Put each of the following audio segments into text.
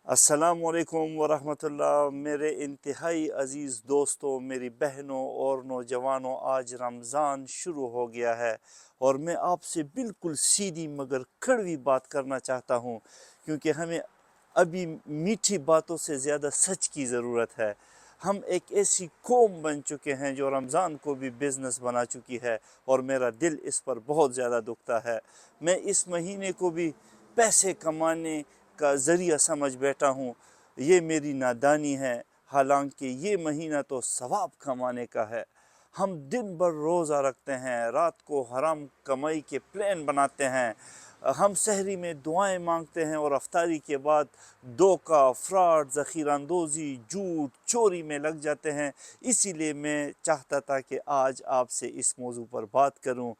السلام علیکم ورحمۃ اللہ، میرے انتہائی عزیز دوستوں، میری بہنوں اور نوجوانوں، آج رمضان شروع ہو گیا ہے اور میں آپ سے بالکل سیدھی مگر کڑوی بات کرنا چاہتا ہوں، کیونکہ ہمیں ابھی میٹھی باتوں سے زیادہ سچ کی ضرورت ہے۔ ہم ایک ایسی قوم بن چکے ہیں جو رمضان کو بھی بزنس بنا چکی ہے، اور میرا دل اس پر بہت زیادہ دکھتا ہے۔ میں اس مہینے کو بھی پیسے کمانے کا ذریعہ سمجھ بیٹھا ہوں۔ یہ میری نادانی ہے، حالانکہ یہ مہینہ تو ثواب کمانے کا ہے۔ ہم دن بھر روزہ رکھتے ہیں، رات کو حرام کمائی کے پلان بناتے ہیں، ہم سحری میں دعائیں مانگتے ہیں اور افطاری کے بعد دھوکہ، فراڈ، ذخیرہ اندوزی، جھوٹ، چوری میں لگ جاتے ہیں۔ اسی لیے میں چاہتا تھا کہ آج آپ سے اس موضوع پر بات کروں۔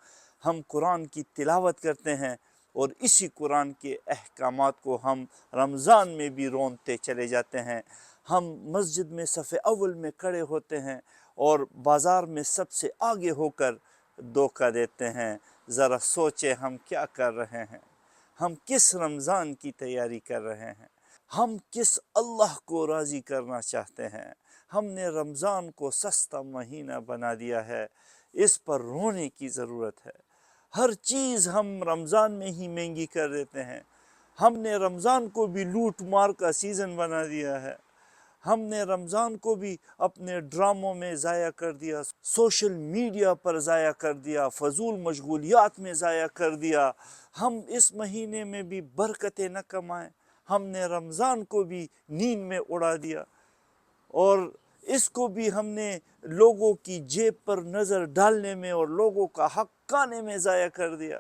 ہم قرآن کی تلاوت کرتے ہیں اور اسی قرآن کے احکامات کو ہم رمضان میں بھی رونتے چلے جاتے ہیں۔ ہم مسجد میں صف اول میں کھڑے ہوتے ہیں اور بازار میں سب سے آگے ہو کر دھوکہ دیتے ہیں۔ ذرا سوچیں ہم کیا کر رہے ہیں، ہم کس رمضان کی تیاری کر رہے ہیں، ہم کس اللہ کو راضی کرنا چاہتے ہیں۔ ہم نے رمضان کو سستا مہینہ بنا دیا ہے، اس پر رونے کی ضرورت ہے۔ ہر چیز ہم رمضان میں ہی مہنگی کر دیتے ہیں۔ ہم نے رمضان کو بھی لوٹ مار کا سیزن بنا دیا ہے۔ ہم نے رمضان کو بھی اپنے ڈراموں میں ضائع کر دیا، سوشل میڈیا پر ضائع کر دیا، فضول مشغولیات میں ضائع کر دیا۔ ہم اس مہینے میں بھی برکتیں نہ کمائیں، ہم نے رمضان کو بھی نیند میں اڑا دیا، اور اس کو بھی ہم نے لوگوں کی جیب پر نظر ڈالنے میں اور لوگوں کا حق کھانے میں ضائع کر دیا۔